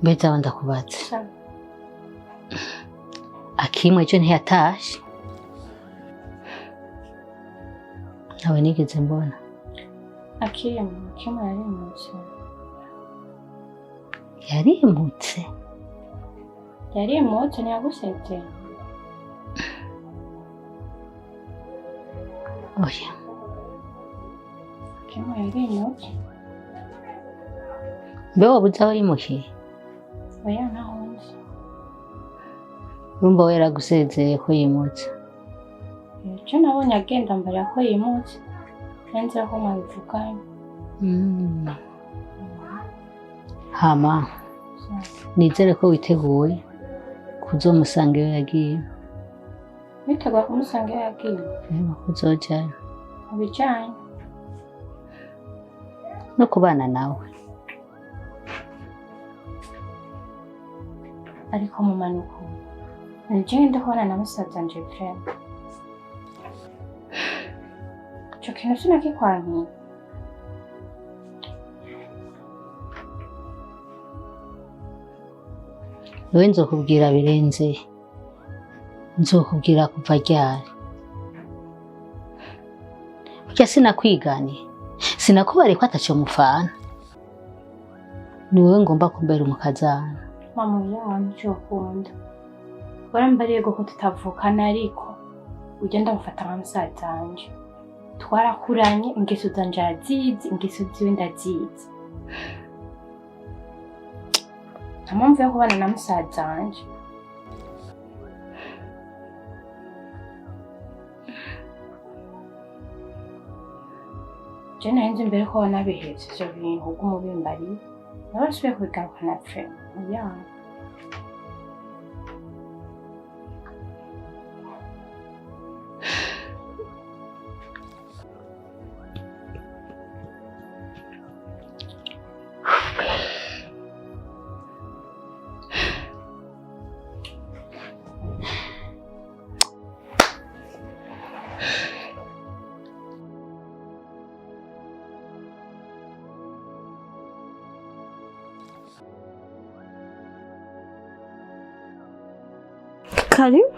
Mbeta ndakubatse. Akimwe ejo ntiyatashe. Nawe nigeze mbona. Akimwe yarimutse. Yarimutse ntiyagusezeye. Oya. Akimwe yarimutse. Mbe wabuze aho yimukiye? Oya naho nzi. Urumva yaragusezeye ko yimutse? Icyo nabonye agenda mbere ko yimutse. Nzi aho mwabivuganye. Hama. Nizere ko witeguye kuzomusanga iyo yagiye. Witeguye kumusanga iyo yagiye? Kuzojana. Abijanye. No kubana nawe. Ariko mu manuko. Nje ndakubona na musaza nje friend. Cyo kintu sinakikwankiye. Wewe nzokubwira birenze. Nzokubwira kuva ryari. Burya sinakwiganiye. Sinakubare ko ataco mufana. Ni wewe ngomba kumbera umukazana. Mama yanje ukunda. Warambariye ko tutavukana ariko ugenda mufata nka musaza wanje. Twarakuranye ingeso zanje azizi, ingeso ziwe ndazizi. Mpamvu yo kubana na musaza wanje. Je nahenze imbere ko nabihetse ivyo bintu ubwo umubimbari. Nabasubiye kubigaruka na friend. Yeah. Karibu.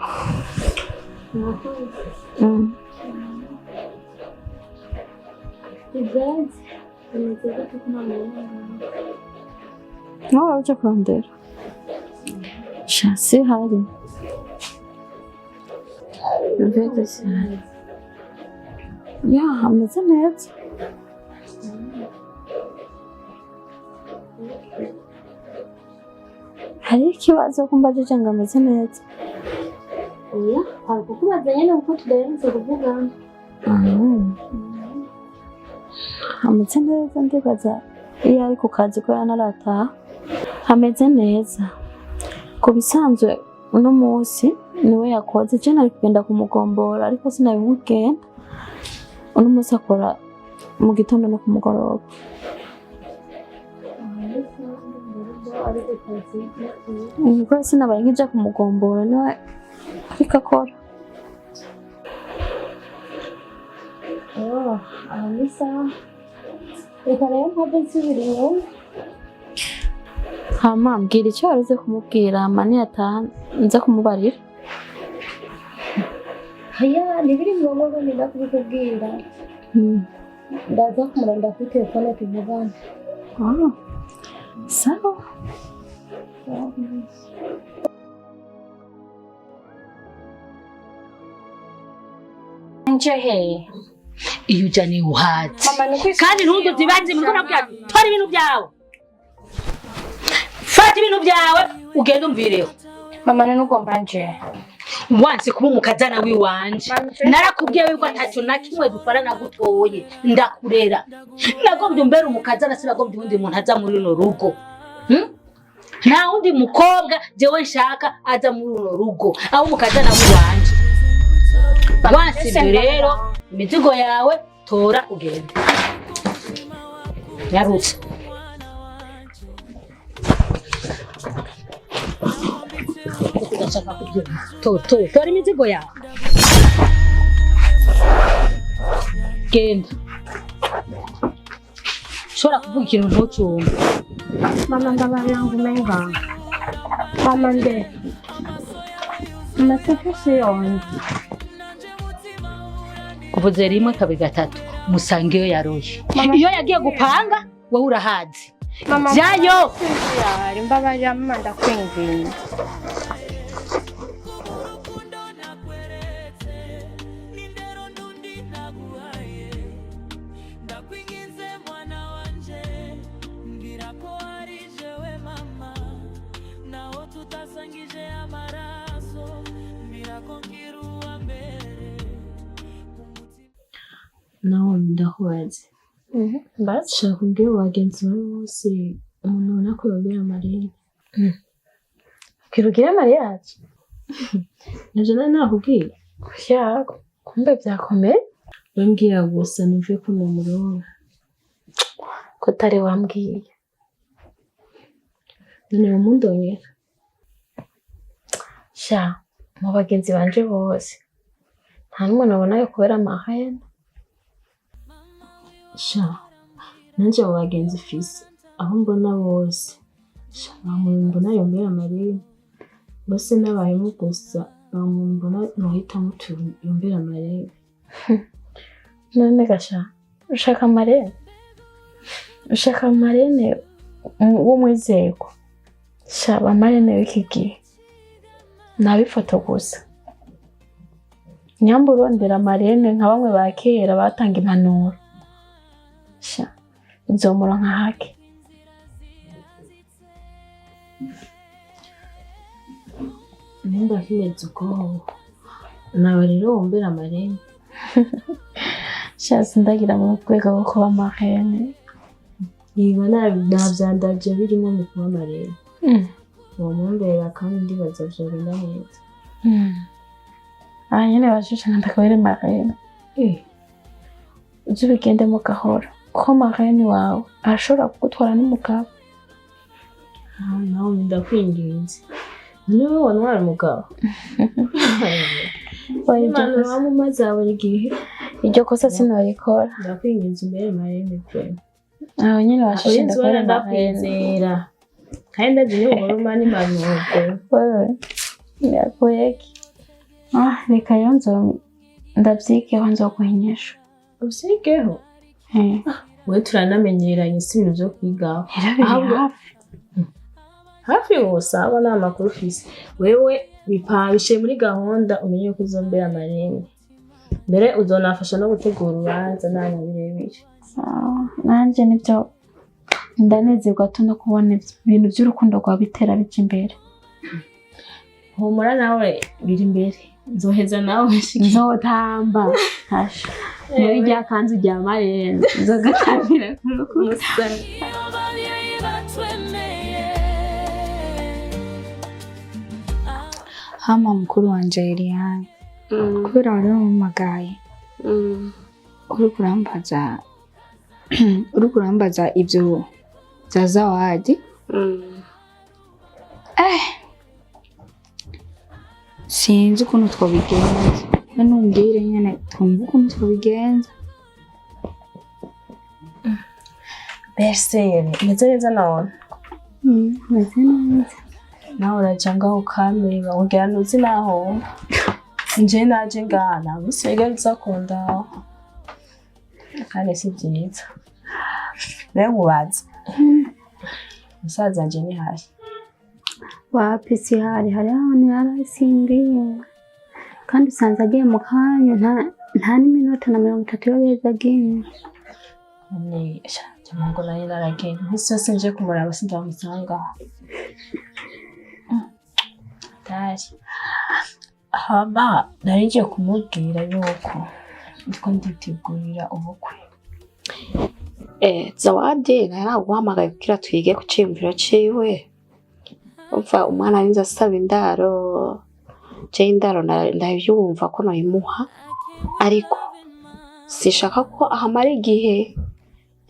No, ucha kurondera. Shasi hari. Vete se. Ya, ameze neza. Hari ikibazo kumbajije ngo ameze neza. Oya, hari kukubaza nyene uko tudaherutse kuvugana. Ameze neza ndibaza iyo ari ku kazi ko yanarataha. Ameze neza. Ku bisanzwe uno munsi niwe yakoze. Je nari kugenda kumugombora ariko sinabimubwiye. Uno munsi akora mu gitondo no kumugoroba. Niko sinabaye nkija kumugombora niwe ariko akora. Amisa. Reka rero mpave nsubiriye. Hama mbwira icyo wareze kumubwira mani yataha nza kumubarira. Haya, nibiri ngombwa ngo ninda kubikubwira. Ndaza kumuranda kuri telefone tuvugana. Sawa. Njehe. Iyo ujani uhazi. Kandi ntundo zibanze mu nabwira tora ibintu byawe. Fata ibintu byawe ugende umvireho. Mama nugomba nje. Wanse kuba umukazana wiwanje. Narakubwiye yuko atacyo na kimwe dufarana gutoye. Ndakurera. Nagombye umbere umukazana sinagombye undi muntu aza muri runo rugo. Nta undi mukobwa jewe nshaka aza muri runo rugo. Aho umukazana wiwanje. Wanse rero imizigo yawe tora ugende. Yarutse. Ndashaka kugira tora imizigo yawe. Genda. Shora kuvuga ikintu ntucyumve. Mama mbabara yangu menga. Mama nde. Masifisi yonje. Kuvuze rimwe kabiri gatatu musange iyo yaroye. Iyo yagiye gupanga wowe urahazi. Jayo. Yari mbabara mama ndakwinginze. nawe ndahubaze shaka kubwira bagenzi bawe bose umuntu ubona ko yobera Mariya Kirugire mariage. navyo nari nakubwira Yego. Kumbe byakomeye. wambwira gusa numve ko numuronka Ko tari wambwiye. none mundongera Sha mu bagenzi banje bose. Nta numwe nabona yo kubera Mariya. sha nanje abo bagenzi fise aho mbona bose sha bamuntu mbona yobera Mariya bose n'abahemu gusa bamuntu mbona nohita mutu yombera Mariya None gasha. Ushaka Mariya? Ushaka Mariya wo mwizeko. Sha ba Mariya w'iki gihe. Nabifoto gusa. Nyamba urondera Mariya nka bamwe ba kera batanga impanuro. Sha nzomura nka hake. nimba kimeze uko nawe rero wombera Mariya Sha sindagira mu kwega ko kuba Mariya. niba navyandavye birimo mu kuba Mariya uwo mumbera kandi ndibaza vyogenda neza Nyine bashusha ndakabere Mariya. Uzi bigende mu gahoro. Ko Mariya wawe arashobora kugutwara n'umugabo. nawe ndakwinginze niwe wantwara umugabo imana wamumaze buri gihe Iryo kosa sinarikora. ndakwinginze umbere Mariya mukuru Aho nyine bashusha ndakabere Mariya. ndakwizera kandi ndazi ni umuruma n'impanuro Wewe yakuyeki. Reka yo ndavyikeho nzokuhinyesha. usigeho we turanamenyeranye si ibintu vyo kwigaho hafi wose aba nta makuru ufise wewe bipangishe muri gahunda umenye ko uzombera Mariya mbere uzonafasha no gutegura urubanza nana birebire nanje nivyo ndanezerwa no kubona ibintu by'urukundo rwa bitera bija imbere. humura nawe biri imbere nzoheza nawe Nzotamba. Hasha. Muri rya kanzu rya Mariya nzogatambira kurukundo. Hama mukuru wanje Eliane kubera wari wampamagaye uri kurambaza ibyo za zawadi sinzi ukuntu twabigenza we numbwire nyene twumva ukuntu twabigenza. mbese meze neza nawe meze neza nawe uraja ngaho ukameba ugira ntuzi naho nje naje ngana musege uzakunda kandi si byiza rero mubaze musaza nje ni hafi Wapi si hari ahantu yarasimbiye kandi usanze agiye mu kanya nta n'iminota na 30 yo beza agiye. ni cyangwa nari naragiye ntise yose nje kumuraba sindamusanga tari hama nari ngiye kumubwira yuko ndiko nditegurira ubukwe. Zawadi naraguhamagaye kugira twige ku ciyumviro ciwe. Umva umwana arinze asaba indaro je indaro ndavyumva ko noyimuha ariko sishaka ko ahamara igihe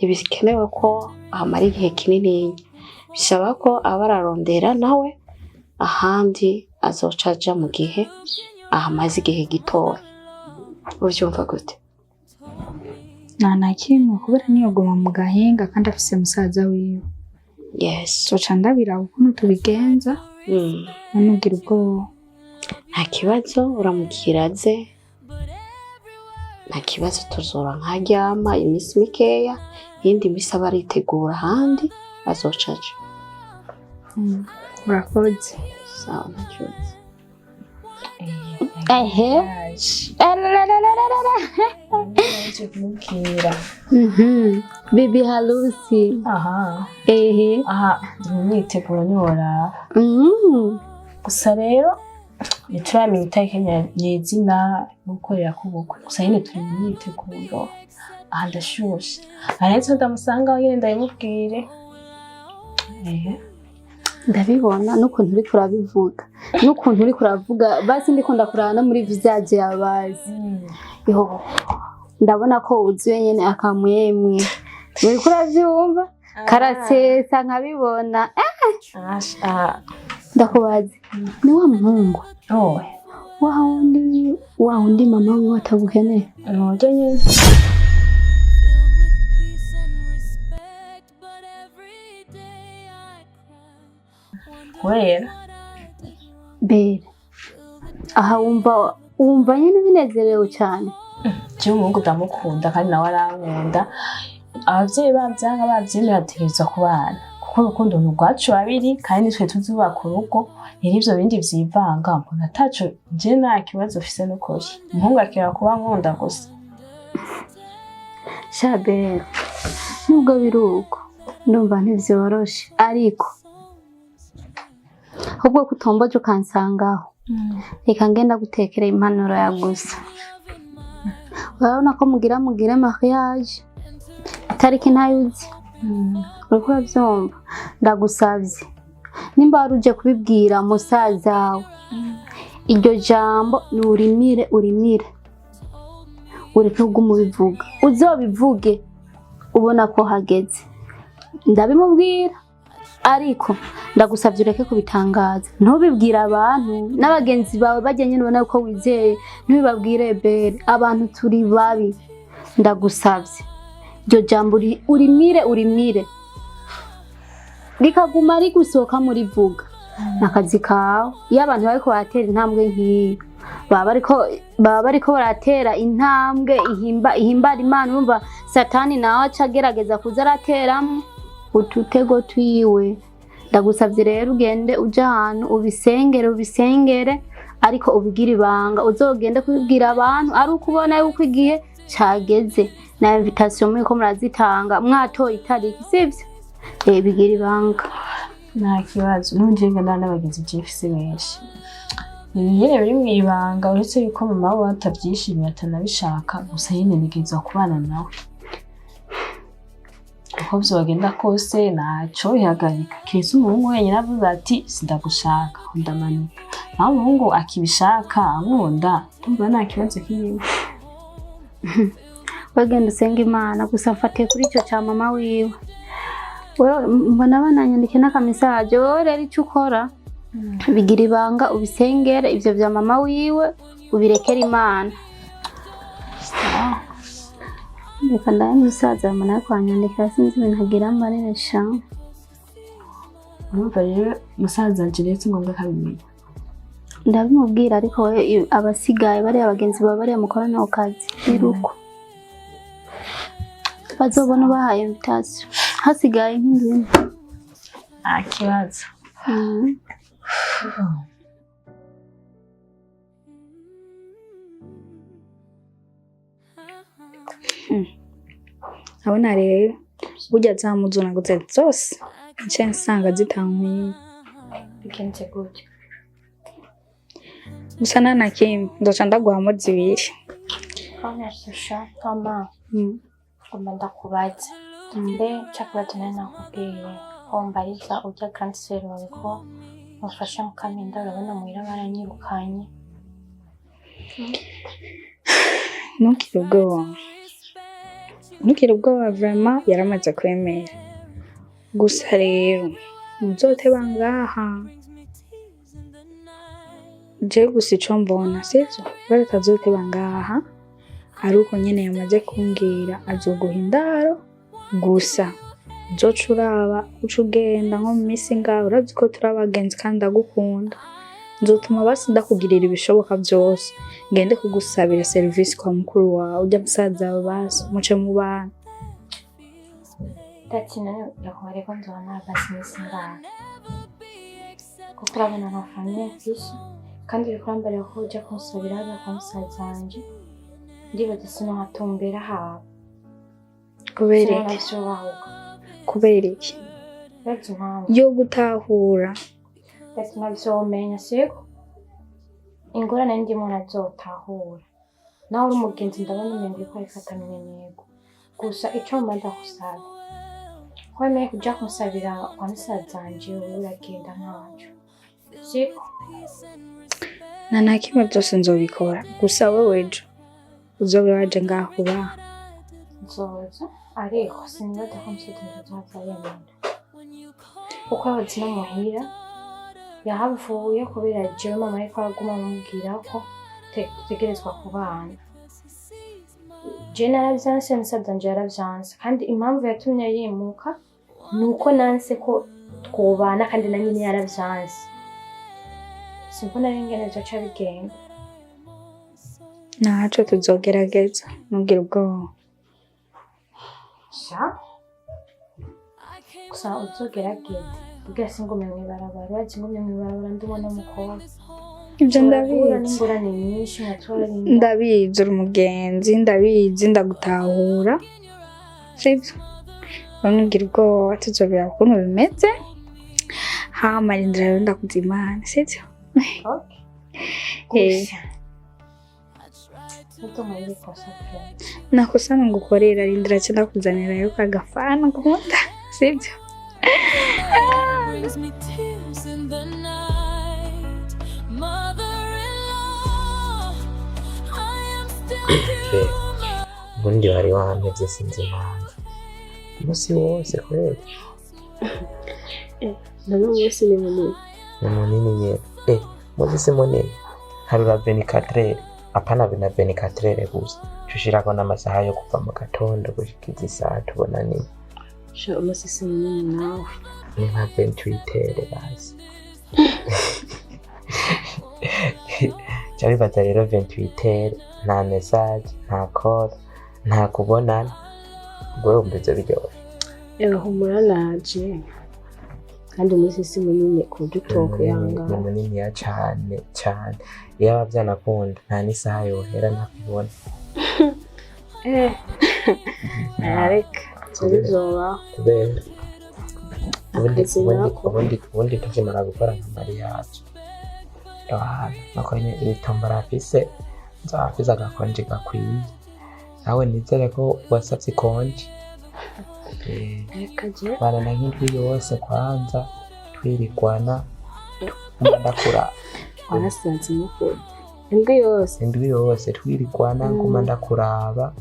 ibikenewe ko ahamara igihe kinini bisaba ko abararondera nawe ahandi azocaja mu gihe ahamaze igihe gitoya. Uvyumva gute? nta na kimwe kubera niyo guma mu gahinga kandi afise musaza wiwe Yes. Zoca ndabiraba ukuntu tubigenza ntugira ubwoba. Nta kibazo uramubwira aze, nta kibazo tuzora nkaryama iminsi mikeya, iyindi minsi aba aritegura ahandi azocaje. Urakoze. Sawa nta kibazo. Ehe. Bibi harusi. aha Ehe. aha imyiteguro ntiworaba gusa rero ntituramenya itariki nyezina yo gukorera k'ubukwe gusa nyine turi mu myiteguro. Aha ndashushe aretse ndamusanga nyine ndabimubwire. Ndabibona n'ukuntu uri kurabivuga n'ukuntu uri kuravuga basi ndikunda kurana no muri visage yabazi. Yo ndabona ko uzuye nyene akamwemwe uri kuravyumva karasesa nkabibona. Ndakubaza ni wa muhungu wa wundi mama wiwe atabukeneye nuje nyine wera Bere aha wumva nyine binezerewe cyane. jewe umuhungu ndamukunda kandi nawe arankunda. Abavyeyi bavyanga bavyemera bategerezwa kubana kuko urukundo ni urwacu babiri kandi nitwe tuzubaka urugo. Rero ivyo bindi vyivanga mbona ataco je nta kibazo ufise n'ukuri. Umuhungu akera kuba nkunda gusa. Shabere nubwo biruko ndumva ntivyoroshe ariko ahubwo kutomboje ukansangaho reka ngenda gutekera impanuro ya gusa. Urabona ko mugira mariage itariki ntayuzi. Uriko uravyumva ndagusavye nimba waruje kubibwira musaza wawe iryo jambo ni urimire ureke kumubivuga uzobivuge ubona ko hageze. Ndabimubwira ariko ndagusavye ureke kubitangaza ntubibwira abantu n'abagenzi bawe bajyanye nubona ko wizeye ntubibabwire Bere abantu turi babi. Ndagusavye iryo jambo urimire rikaguma rigusohoka muri vuga nakazi kawe. Iyo abantu bariko baratera intambwe nk'iyo baba bariko baratera intambwe ihimbara Imana. Urumva satani nawe aca agerageza kuza arateramo ututego twiwe. Ndagusavye rero ugende uja ahantu ubisengere ariko ubigira ibanga. Uzogende kubibwira abantu ari uko ubona yuko igihe cageze na invitation muriko murazitanga mwatoye itariki sivyo. Bigira ibanga Nta kibazo nunjenga n'abagenzi jefise benshi. Nyine biri mu ibanga uretse yuko mama we atabyishimiye atanabishaka gusa nyine nigeza kubana nawe. Uko vyogenda kose naco ihagarika. Kese umuhungu wenyine avuze ati sindagushaka ndamanika. Naho umuhungu akibishaka ankunda ndumva nta kibazo kirimo. Wagenda usenga Imana gusa mfatiye kuri ico ca mama wiwe. Wewe mbona bananyandike n'akamisaje wowe rero icyo ukora bigira ibanga ubisengere ivyo vya mama wiwe ubirekera Imana. Reka ndaye musaza mama nawe kwanyandika sinzi ibintu agira amaresha. Urumva rero musaza wanje rero ngombwa kabimenya. Ndabimubwira ariko abasigaye bari abagenzi baba bari mukorana ku kazi biruko bazobona bahaye invitation hasigaye nk'indwi. Nta kibazo. Abona rero burya zamuzuna gutse zose nce nsanga zitankuye bigenze gutyo. gusa na Kim ndoca ndaguhamo zibiri. Kanashusha mama ngomba ndakubaza mbe cyakora tena nakubwiye ko mbariza ujya kanseri wawe ko mufasha mukaminda urabona muhira baranyirukanye. Ntukire ubwoba vraiment yaramaze kwemera. Gusa rero muzoteba ngaha je gusa ico mbona sivyo baratazoteba ngaha ari uko nyene yamaze kumbwira azoguha indaro gusa uzoca uraba uca ugenda nko mu minsi ngaho urazi ko turi abagenzi kandi ndagukunda nzotuma basi ndakugirira ibishoboka byose ngende kugusabira serivisi kwa mukuru wawe ujya musaza wawe basi muce mu bana ndakina yakubare ko nzobona basi iminsi ngaho kuko urabona nta famiye mfise kandi bikurambere ko ujya kunsabira hariya kwa musaza wanje ndibaza sinohatumbera haba kubera iki kubera iki yo gutahura nabisomenya siko ingorane ndimo nazotahura nawe uri umugenzi ndabona umengo uriko arifata mineneko gusa ico mbanza kusaba wemeye kuja kunsabira kwa musaza wanje wowe uragenda ntaco siko nta kimwe byose nzobikora gusa wewe ejo uzobe waje ngaho kubaha nzoza ariko sinibaza ko musaza nzoza yemera uko yahoze no muhira yahavuye kubera jewe mama ariko araguma amubwira ko dutegerezwa kubana je naravyanse musaza wanje yaravyanse kandi impamvu yatumye yimuka nuko nanse ko twobana kandi na nyine yaravyanse simbona ingene vyoca bigenda ntaco tuzogerageza ntugire ubwoba sha gusa uzogerageza kugira singume mw'ibarabara urazi ngumye mw'ibarabara ndubona umukobwa ibyo ndabizi n'ingorane nyinshi nkatwarinda ndabizi uri umugenzi ndabizi ndagutahura sibyo bamubwira ubwoba tuzobera ukuntu bimeze hama rindira rero ndakuzimana sibyo nakosa ngukorera rindira cyo ndakuzanira yo kagafana nkunda sibyo ubundi wari wampevye sinzi impamvu umunsi wose kweli none umunsi ni munini ni munini nyene muzi si munini harura 24 apana bina 24 gusa tushirako n'amasaha yo kuva mu gatondo gushikiza isaha tubona nini sha umunsi si munini nawe ni nka 28 basi Chabibaza rero 28 nta message nta call nta kubonana ubwo umbize biryoshye humura naje kandi umunsi si munini ku dutoke yanga ni munini ya cyane cyane iyo abavyanakunda nta n'isaha yohera ntakubona areka tubizoba kubera ubundi tukimara gukora nka mariage nakonye itombora afise nzafise agakonje gakwiye nawe nizere ko wasavye ikonje bana na nk'indwi yose kwanza twirigwana ndakura warasanze mukuru indwi yose twirigwana nguma ndakuraba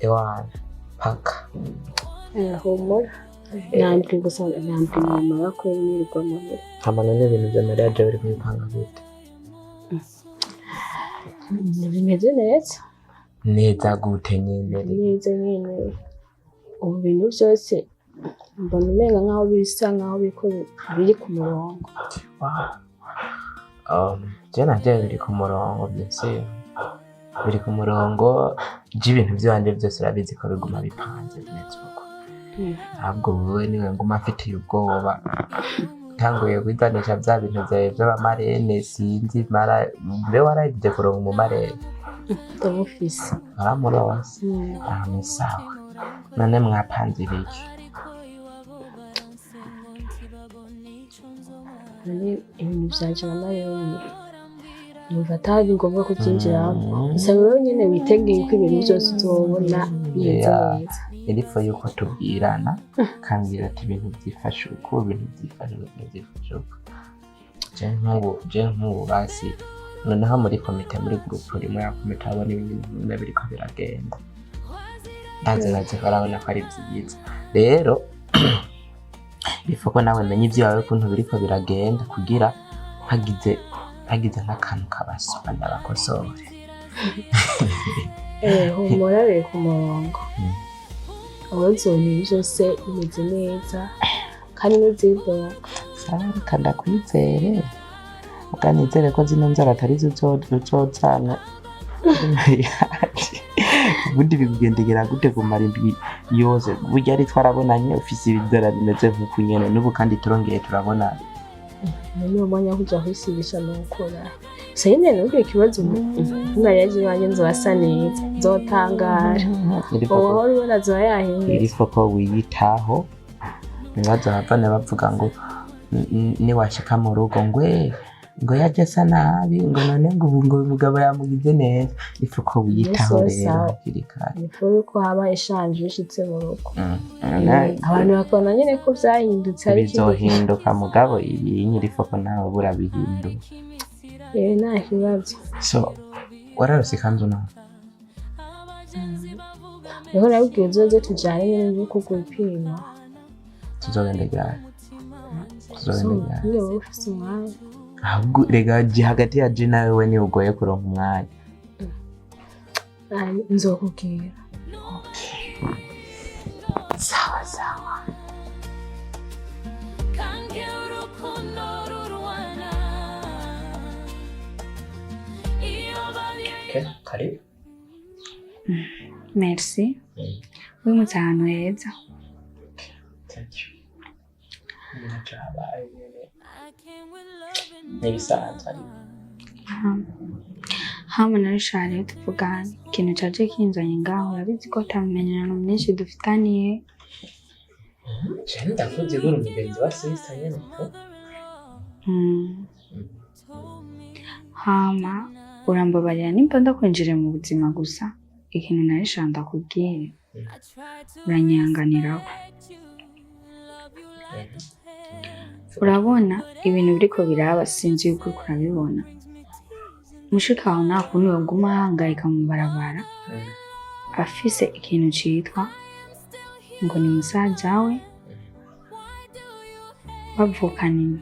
ewana paka humura nambi gusa nambi mama yakwe nirwa muhira hamana n'ibintu bya mariage biri kubipanga gute bimeze neza gute nyene neza nyene ubu bintu byose mbona umenga nkaho bisa nkaho biri ku murongo je navyo biri ku murongo byose biri ku murongo j'ibintu byanje byose urabizi ko biguma bipanze neza uko ntabwo wowe niwe nguma mfitiye ubwoba tanguye kwidanisha bya bintu byawe by'abamarene sinzi mara mbe warayije kuronka umumarene ndamufise aramuronse ni sawa none mwapanze ibiki ibintu byanje na marene numva atari ngombwa ko byinjiramo gusa wowe nyine witegeye ko ibintu byose uzobona bimeze neza Elifo yuko tubwirana kambwira ati ibintu byifashe uko ibintu byifashe uko je nk'ubu basi noneho muri komite muri group rimwe ya komite abona ibintu biriko biragenda ndazi barabona ko ari byiza rero bifoko nawe menye ibyo yawe kuntu biriko biragenda kugira hagize nk'akantu kabasaba ndabakosore humura biri ku murongo abazoni byose bimeze neza kandi n'izibona reka ndakwizere ukanizere ko zino nzara atari zizozana ubundi bikugendegera gute kumara indwi yose burya ari twarabonanye ufise ibidora bimeze nk'uku nyene n'ubu kandi turongeye turabona niyo mwanya kuja kwisibisha nokora sene n'ubwo ikibazo mwaraje wanje nzobasa neza nzotangara uwo ubona zoyahinze iri foko wiyitaho nibaza abana bavuga ngo niwashika mu rugo ngo yaje asa nabi ngo none ngo umugabo yamugize neza ifuko wiyitaho rero kirikare ifuko ko haba ishanje bishitse mu rugo abantu bakona nyene ko vyahindutse ari bizohinduka mugabo iyi nyiri foko nawe burabihinduka nta kibazo so wararose kanzu nawe niho nabwiye uzoze tujane nyene n'uko gupima tuzogenda ryari niyo ufise umwanya ahubwo rega hagati ya je nawe we ni ugoye kuronka umwanya nzokubwira sawa okay karibu merci wimutse ahantu heza thank you n'ibisanzwe hamwe na Richard tuvugana ikintu caje kinzanye ngaho urabizi ko atamenyerano myinshi dufitaniye cyane ndakuzi guru mugenzi wa sister nyene ko hama urambabarira nimba ndakwinjire mu buzima gusa ikintu na Richard ndakubwiye uranyanganiraho urabona ibintu biriko biraba sinzi yuko kurabibona mushika aho nta kuntu yoguma ahangayika mu barabara afise ikintu citwa ngo ni musaza we bavukana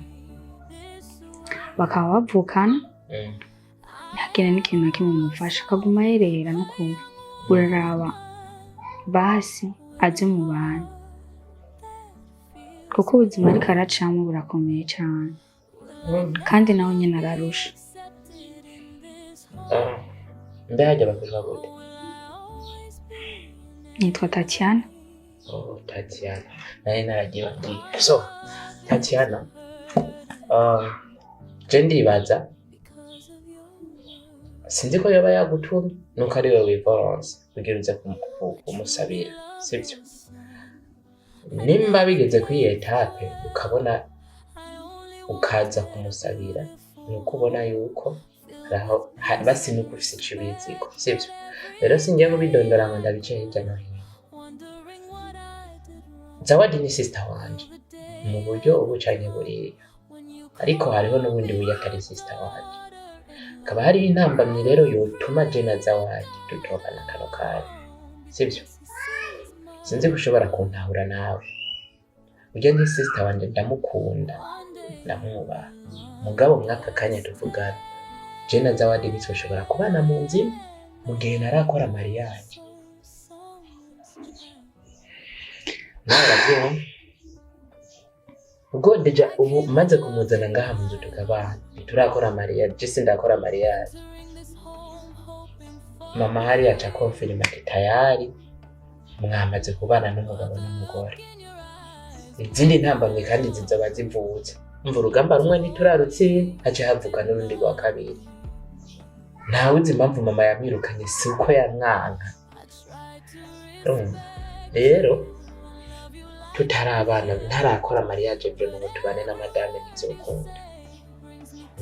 bakaba bavukana ntagira n'ikintu na kimwe mufasha akaguma yerera no kuba uraraba basi aje mu bantu kuko ubuzima ariko aracamo burakomeye cyane kandi nawe nyine ararusha ndahajya bakuvuga gute nitwa Tatiana Tatiana naye naragiye bati so Tatiana je ndibaza sinzi ko yaba yagutumye nuko ari wewe Valence kugira uze kumusabira sibyo nimba bigeze kuri etape ukabona ukaza kumusabira nuko ubona yuko raho basi nuko ufise icibiziko sibyo rero singiye kubidondora ngo ndabice hirya no hino Zawadi ni sister wanje mu buryo ubucanye buriya ariko hariho n'ubundi buryo atari sister wanje kaba hari intambamyi rero yotuma je na Zawadi tutokana kano kare sibyo sinzi gushobora kuntahura nawe ujya ni sister wanje ndamukunda ndamwubaha mugabo mwaka kanya tuvugana je na Zawadi bizoshobora kubana mu nzi mu gihe narakora mariage nawe ubwo deja ubu maze kumuzana ngaha mu nzu tukabana turakora mariage je sindakora mariage mama hari acha confirma tayari mwamaze kubana n'umugabo n'umugore izindi ntambamye kandi zizoba zivutse umva urugamba rumwe ntiturarutsinda haje havuka n'urundi rwa kabiri ntawe uzi impamvu mama yamwirukanye si uko yamwanka rero tutarabana ntarakora mariage byo ngo tubane na madame bizokunda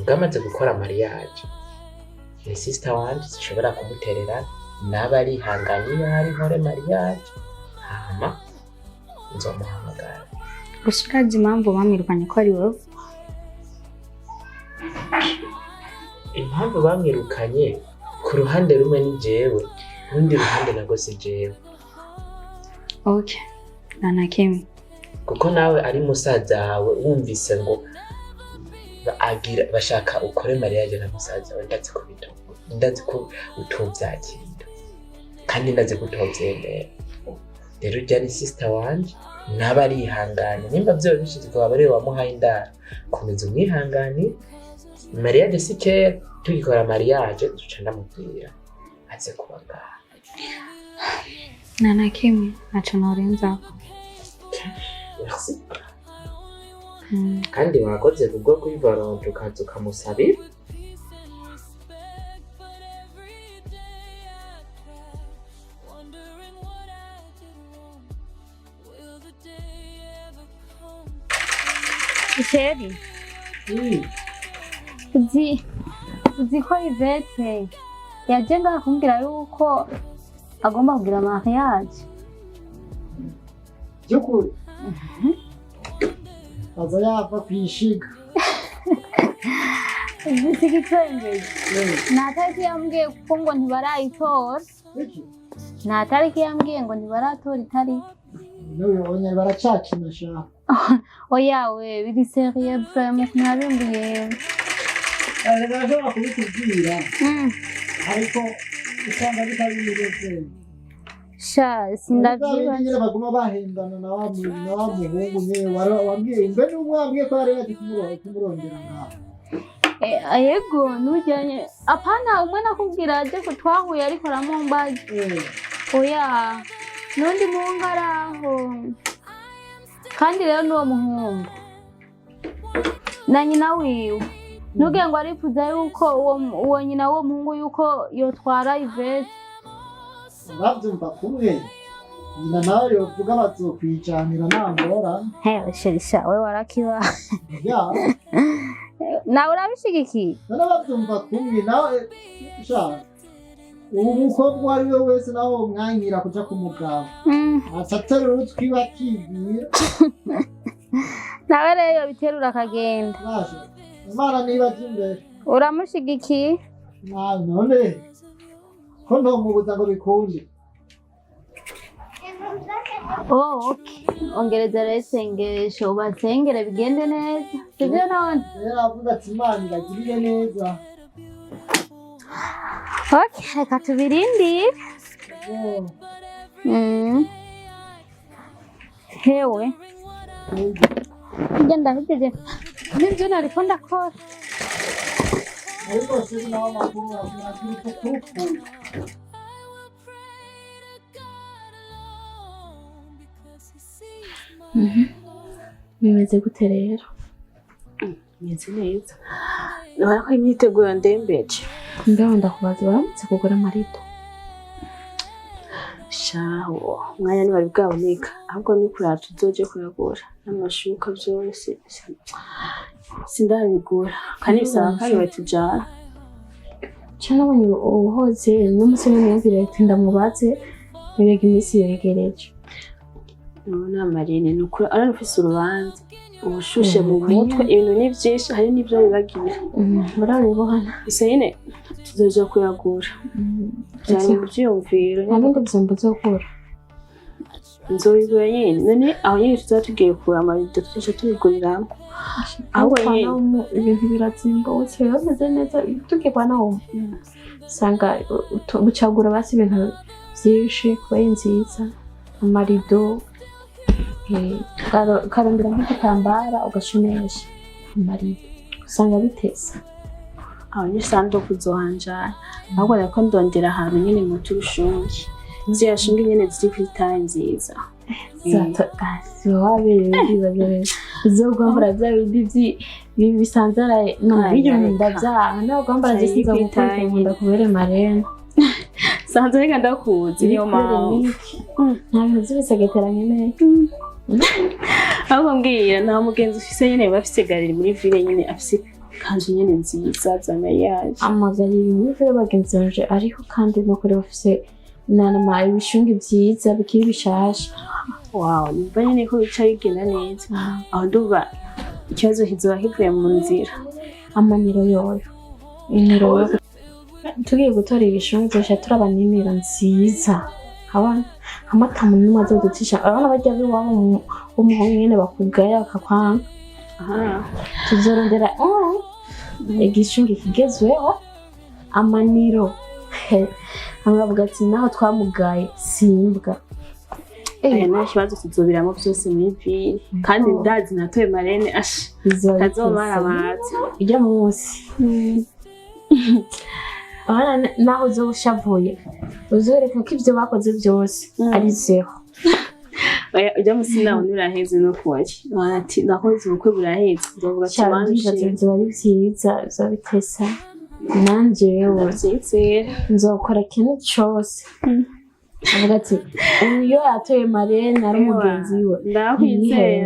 ngamaze gukora mariage ni sister wanje zishobora kumuterera naba ari hanganye ari nkore mariage hama nzomuhamagara gusa urazi impamvu bamwirukanye ko ari wowe impamvu bamwirukanye ku ruhande rumwe ni jewe urundi ruhande nago si jewe okay nana kimwe kuko nawe ari musaza wawe wumvise ngo agira bashaka ukore mariage na musaza wawe ndazi ko utovyakira kandi ndazi ko utovyemera rero ujya ari sister wanje naba arihanganye nimba byo bishize ko abari wamuhaye indaro komeza umwihangane mariage si kera tugikora mariage duca ndamubwira aze kubagara nana kimwe naco norenza merci kandi wakoze kubwo kwivaronto ukaza ukamusabira Sheri uzi ko Ivete yaje ngaha kumbwira yuko agomba kugira mariage byukuri aza yava kwishiga Sigitwengeze nta tariki yambwiye kuko ngo ntibarayitora nta tariki yambwiye ngo ntibaratora itariki n'uyu baracakina shaka oya we biri serieux vraiment nabimbuye barashobora kubitubwira ariko usanga bitari neza sha sindavyibaza nyine baguma bahembana na wa muhungu nyine wambwiye mbe n'umwambwiye ko yari yaje kumurondera ngaho yego nujyanye apana umwe nakubwira aje ko twahuye ariko aramumbaza oya n'undi muhungu araho kandi rero n'uwo muhungu na nyina wiwe ntuge ngo arifuza yuko uwo nyina w'uwo muhungu yuko yotwara Ivete babyumva kumwe nyina nawe yovuga bazokwicanira ntangora hewe sherisha we warakiba nawe urabishigikiye none babyumva kumwe nawe sha ubu mukobwa ari we wese nawe umwanyira kuja ku mugabo atatera urutwi bakibwira nawe rero biterura akagenda imana niba imbere uramushigikiye none ko ntomubuza ngo bikunde okay ongereza rero isengesho ubasengere bigende neza sivyo none rero avuga ati imana iragirire neza okay reka tubirindire hewe ngenda bigeze nivyo nariko ndakora ariko sisi nawe makuru agira kukuku bimeze gute rero Meze neza nabona ko imyiteguro ndembeje ndaho ndakubaza baramutse kugura amarido shaho umwanya ntibari bwaboneka ahubwo ni kurara tuzoje kuyagura n'amashuka byose sindabigura kandi bisaba kandi batujana cyane abonye uhoze n'umusore n'umwumvire ati ndamubaze birega iminsi yegereje none amarine nukuri arafise urubanza ubushushe mu mutwe ibintu ni byinshi hari n'ibyo bibagira murabibona gusa nyine tuzoja kuyagura cyane mu byiyumviro n'ibindi byombo zokura nzobigura nyine none aho nyine tuzatugiye kugura amarido tuje tubiguriramo ahubwo nyine ibintu birazimba wese bameze neza tugiye naho usanga gucagura basi ibintu byinshi kuba ari nziza amarido ukarondera nk'igitambara ugashonesha amarido usanga biteza aho nyine usanga kuzohanjara ahubwo rero ndondera ahantu nyine mu turushungi ziyashungi nyine ziri ku itaye nziza wabereye uzogwambara bya bindi bisanzaraye n'ibyo ndavyaha nawe gwambara zisiza gukora nkunda kubere marene sanze reka ndakuzi niyo mpamvu nta bintu z'ibisegeteranye neza ahubwo mbwira nta mugenzi ufise nyine bafise gariri muri ville nyine afise kanzu nyine nziza za mariage amagariri muri ville bagenzi banje ariko kandi no kuri bafise nanama ibishungi byiza bikiri bishasha wow mba nyine ko bicaye igena neza aho ndumva ikibazo kizoba kivuye mu nzira amaniro yoyo iniro tugiye gutora ibishungi dusha turaba n'imiro nziza abana amatamu n'umaze gutisha abana bajya biwabo umuhungu nyine bakugaya bakakwanga tuzorondera igishungi kigezweho amaniro amwe avuga ati naho twamugaye simbwa aya nta kibazo tuzobiramo byose muri vile kandi ndazi natoye marene asha kazomara amazi ujya munsi abana naho uzoba ushavuye uzoreka ko ibyo bakoze byose ari zero. ujya munsi nawe nuraheze no kuwaki ati nakoze ubukwe buraheze ndovuga cyane biba ari byiza bizabitesa nanje yewe nzokora ikintu cyose avuga ati uyo yatoye marene ari umugenzi we ndakwizeye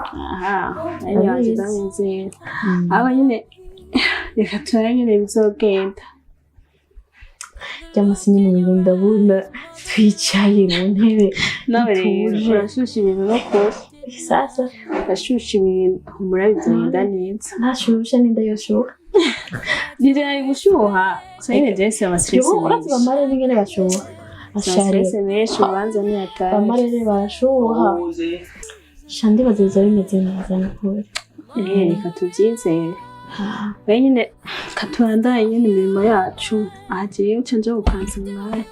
aha ayo ndamwizeye aba nyine reka turanyine bizogenda cyangwa nyine ngo ndabona twicaye mu ntebe nawe rero urashusha ibintu no kose sasa urashusha ibintu murabizogenda neza ntashusha n'inda yoshuha nije ari gushuha sayine jese amasirisi urati bamare n'ingene bashuha amasirisi menshi ubanza ni atari bamare barashuha shandi baziza bimeze neza n'ukuri reka tubyizere wenyine katubandaye nyine imirimo yacu ahagiye uca nje gukanza umwanya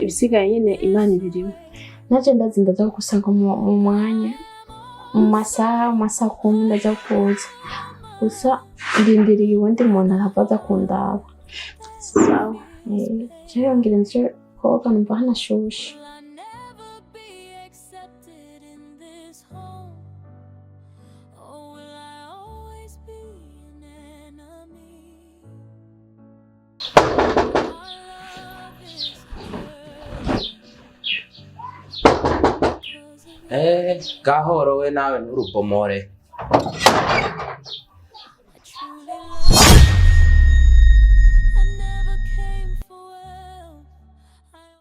ibisigaye nyine imana ibirimo naje ndazi ndaza gusanga mu mwanya mu masaha 10 ndaza kuza gusa ndindiriye uwundi muntu aravaza kundaba sawa rero ngira nje koga numva hanashushe gahoro we nawe nturubomore